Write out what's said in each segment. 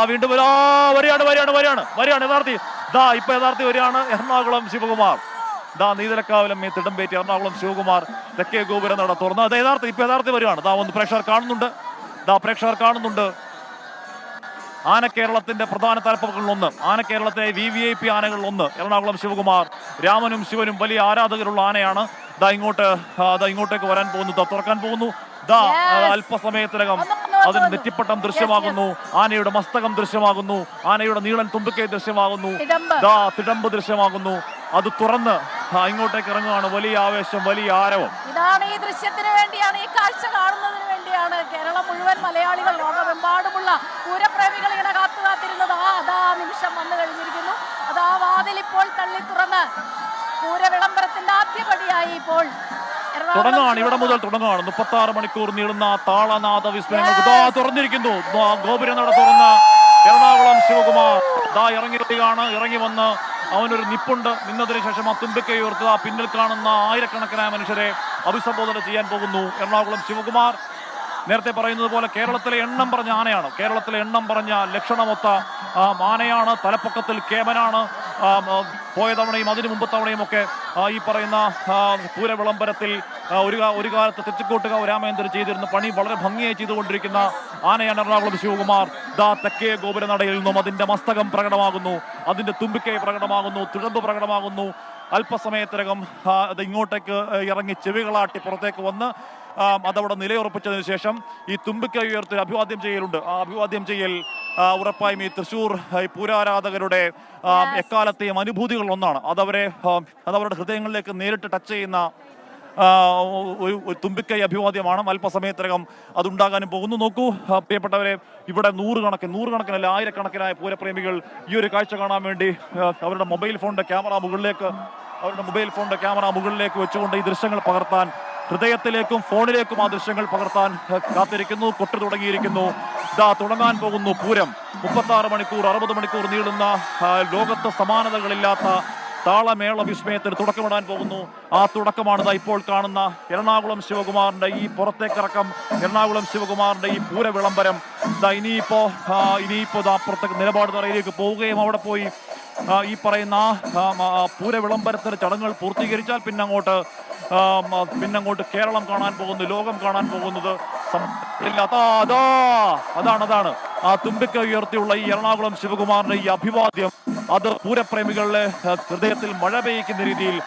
വീണ്ടും വരികയാണ് യഥാർത്ഥി. ഇപ്പൊ യഥാർത്ഥി വരികയാണ് എറണാകുളം ശിവകുമാർ. നീതലക്കാവിലും തിടമ്പേറ്റി എറണാകുളം ശിവകുമാർ തെക്കേ ഗോപുരം നട തുറന്ന് ഇപ്പൊ യഥാർത്ഥി വരികയാണ്. ഒന്ന് പ്രേക്ഷകർ കാണുന്നുണ്ട്. ആനക്കേരളത്തിന്റെ പ്രധാന തലപ്പങ്ങളിലൊന്ന്, ആനക്കേരളത്തിലെ VVIP ആനകളിലൊന്ന് എറണാകുളം ശിവകുമാർ. രാമനും ശിവനും വലിയ ആരാധകരുള്ള ആനയാണ്. ഇങ്ങോട്ടേക്ക് വരാൻ പോകുന്നു, തുറക്കാൻ പോകുന്നു. അല്പസമയത്തിനകം അതിന് നെറ്റിപ്പട്ടം ദൃശ്യമാകുന്നു, ആനയുടെ മസ്തകം ദൃശ്യമാകുന്നു, ആനയുടെ നീളൻ തുമ്പിക്കൈ ദൃശ്യമാകുന്നു, തിടമ്പ് ദൃശ്യമാകുന്നു. അത് തുറന്ന് ഇങ്ങോട്ടേക്ക് ഇറങ്ങുകയാണ്. വലിയ ആവേശം, വലിയ ആരവം. ഇതാണ് ഈ ദൃശ്യത്തിന് വേണ്ടിയാണ്, ഈ കാഴ്ച കാണുന്നതിന് വേണ്ടിയാണ് കേരളം മുഴുവൻ മലയാളികൾ, ലോകമെമ്പാടുമുള്ള പൂരപ്രേമികൾ ഇങ്ങനെ കാത്തിരുന്നത്. അതാ നിമിഷം വന്നു കഴിഞ്ഞിരിക്കുന്നു. വാതിൽ ഇപ്പോൾ തള്ളി തുറന്ന് പൂരവിളംബരത്തിന്റെ ആദ്യപടിയായി ഇപ്പോൾ തുടങ്ങുകയാണ്. ഇവിടെ മുതൽ തുടങ്ങുകയാണ്. 36 മണിക്കൂർ നീളുന്ന താളനാദ വിസ്മയങ്ങൾക്ക് തുറന്നിരിക്കുന്നു. ഗോപുരം നട തുറന്ന് എറണാകുളം ശിവകുമാർ ഇറങ്ങി വന്ന് അവനൊരു നിപ്പുണ്ട്. നിന്നതിന് ശേഷം ആ തുമ്പിക്കൈ ഉയർത്തുക. പിന്നിൽ കാണുന്ന ആയിരക്കണക്കിനായ മനുഷ്യരെ അഭിസംബോധന ചെയ്യാൻ പോകുന്നു എറണാകുളം ശിവകുമാർ. നേരത്തെ പറയുന്നത് പോലെ കേരളത്തിലെ എണ്ണം പറഞ്ഞ ആനയാണ്, കേരളത്തിലെ എണ്ണം പറഞ്ഞ ലക്ഷണമൊത്ത ആനയാണ്. തലപ്പൊക്കത്തിൽ കേമനാണ്. പോയ തവണയും അതിനു മുമ്പ് തവണയും ഒക്കെ ഈ പറയുന്ന പൂരവിളംബരത്തിൽ ഒരു കാലത്ത് തെച്ചിക്കോട്ടുകാവ് രാമേന്ദ്രൻ ചെയ്തിരുന്ന പണി വളരെ ഭംഗിയായി ചെയ്തുകൊണ്ടിരിക്കുന്ന ആനയാണ് എറണാകുളം ശിവകുമാർ. തെക്കേ ഗോപുരനടയിൽ നിന്നും അതിന്റെ മസ്തകം പ്രകടമാകുന്നു, അതിന്റെ തുമ്പിക്കൈ പ്രകടമാകുന്നു, തിടമ്പ് പ്രകടമാകുന്നു. അല്പസമയത്തിനകം അത് ഇങ്ങോട്ടേക്ക് ഇറങ്ങി ചെവികളാട്ടി പുറത്തേക്ക് വന്ന് അതവിടെ നിലയുറപ്പിച്ചതിന് ശേഷം ഈ തുമ്പിക്കൈ ഉയർത്തി അഭിവാദ്യം ചെയ്യലുണ്ട്. ആ അഭിവാദ്യം ചെയ്യൽ ഉറപ്പായും ഈ തൃശ്ശൂർ പൂരാരാധകരുടെ എക്കാലത്തെയും അനുഭൂതികൾ ഒന്നാണ്. അതവരുടെ ഹൃദയങ്ങളിലേക്ക് നേരിട്ട് ടച്ച് ചെയ്യുന്ന ഒരു തുമ്പിക്കൈ അഭിവാദ്യമാണ്. അല്പസമയത്തിനകം അതുണ്ടാകാനും പോകുന്നു. നോക്കൂ പ്രിയപ്പെട്ടവരെ, ഇവിടെ നൂറുകണക്കിനല്ല ആയിരക്കണക്കിനായ പൂരപ്രേമികൾ ഈ ഒരു കാഴ്ച കാണാൻ വേണ്ടി അവരുടെ മൊബൈൽ ഫോണിന്റെ ക്യാമറ മുകളിലേക്ക് വെച്ചുകൊണ്ട് ഈ ദൃശ്യങ്ങൾ പകർത്താൻ, ഹൃദയത്തിലേക്കും ഫോണിലേക്കും ആ ദൃശ്യങ്ങൾ പകർത്താൻ കാത്തിരിക്കുന്നു. കൊട്ടു തുടങ്ങിയിരിക്കുന്നു. തുടങ്ങാൻ പോകുന്നു പൂരം. 36 മണിക്കൂർ 60 മണിക്കൂർ നീളുന്ന ലോകത്ത് സമാനതകളില്ലാത്ത താളമേള വിസ്മയത്തിന് തുടക്കമിടാൻ പോകുന്നു. ആ തുടക്കമാണ് ഇപ്പോൾ കാണുന്ന എറണാകുളം ശിവകുമാറിന്റെ ഈ പുറത്തേക്കിറക്കം, എറണാകുളം ശിവകുമാറിന്റെ ഈ പൂര വിളംബരം. ഇനിയിപ്പോ അപ്പുറത്തേക്ക് നിലപാട് തറയിലേക്ക് പോവുകയും അവിടെ പോയി ഈ പറയുന്ന പൂര വിളംബരത്തിന് ചടങ്ങുകൾ പൂർത്തീകരിച്ചാൽ പിന്നങ്ങോട്ട് കേരളം കാണാൻ പോകുന്നു, ലോകം കാണാൻ പോകുന്നത് അതാണ് ആ തുമ്പിക്കൈ ഉയർത്തിയുള്ള ഈ എറണാകുളം ശിവകുമാറിന്റെ ഈ അഭിവാദ്യം. അത് പൂരപ്രേമികളുടെ ഹൃദയത്തിൽ മഴ പെയ്യിക്കുന്ന രീതിയിൽ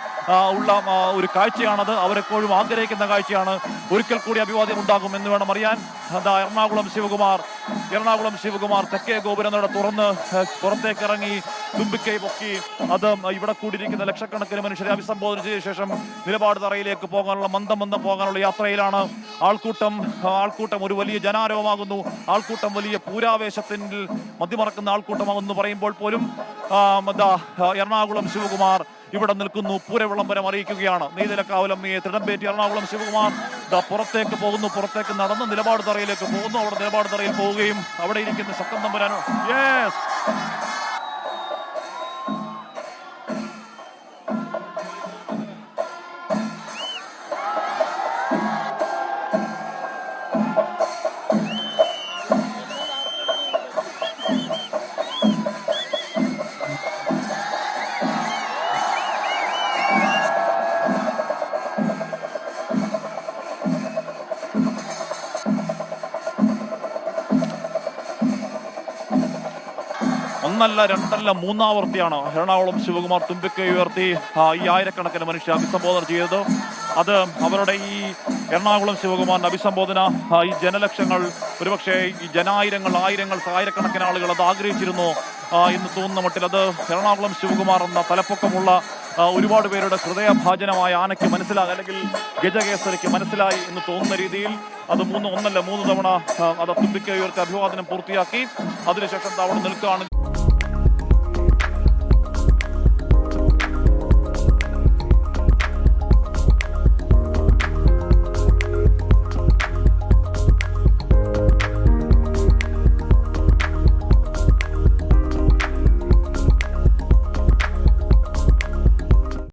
ഉള്ള ഒരു കാഴ്ചയാണത്. അവരെപ്പോഴും ആഗ്രഹിക്കുന്ന കാഴ്ചയാണ്. ഒരിക്കൽ കൂടി അഭിവാദ്യം ഉണ്ടാകും എന്ന് വേണം അറിയാൻ. എറണാകുളം ശിവകുമാർ തെക്കേ ഗോപുരം നട തുറന്ന് പുറത്തേക്ക് ഇറങ്ങി തുമ്പിക്കൈ പൊക്കി. അത് ഇവിടെ കൂടിയിരിക്കുന്ന ലക്ഷക്കണക്കിന് മനുഷ്യരെ അഭിസംബോധന ചെയ്ത ശേഷം നിലപാട് തറയിലേക്ക് പോകാനുള്ള മന്ദം പോകാനുള്ള യാത്രയിലാണ്. ആൾക്കൂട്ടം ഒരു വലിയ ജനാരവമാകുന്നു. ആൾക്കൂട്ടം വലിയ പൂരാവേശത്തിൽ മതിമറക്കുന്ന ആൾക്കൂട്ടമാകുന്നു പറയുമ്പോൾ പോലും എറണാകുളം ശിവകുമാർ ഇവിടെ നിൽക്കുന്നു. പൂരവിളംബരം അറിയിക്കുകയാണ്. നീതലക്കാവിലും തിടമ്പേറ്റി എറണാകുളം ശിവകുമാർ പുറത്തേക്ക് പോകുന്നു. പുറത്തേക്ക് നടന്ന് നിലപാട് തറയിലേക്ക് പോകുന്നു. അവിടെ നിലപാട് തറയിൽ പോവുകയും അവിടെ ഇരിക്കുന്ന ശക്തൻ തമ്പുരാനോ ഒന്നല്ല രണ്ടല്ല മൂന്നാവർത്തിയാണ് എറണാകുളം ശിവകുമാർ തുമ്പിക്കൈ ഉയർത്തി ഈ ആയിരക്കണക്കിന് മനുഷ്യരെ അഭിസംബോധന ചെയ്തത്. അത് അവരുടെ ഈ എറണാകുളം ശിവകുമാറിന്റെ അഭിസംബോധന ഈ ജനലക്ഷങ്ങൾ, ഒരുപക്ഷെ ഈ ആയിരക്കണക്കിന് ആളുകൾ അത് ആഗ്രഹിച്ചിരുന്നു എന്ന് തോന്നുന്ന മട്ടിൽ അത് എറണാകുളം ശിവകുമാർ എന്ന തലപ്പൊക്കമുള്ള ഒരുപാട് പേരുടെ ഹൃദയഭാജനമായ ആനയ്ക്ക് അല്ലെങ്കിൽ ഗജകേസരിക്ക് മനസ്സിലായി എന്ന് തോന്നുന്ന രീതിയിൽ അത് മൂന്ന് തവണ അത് തുമ്പിക്കൈ ഉയർത്തി അഭിവാദനം പൂർത്തിയാക്കി. അതിനുശേഷം അവിടെ നിൽക്കുകയാണ്.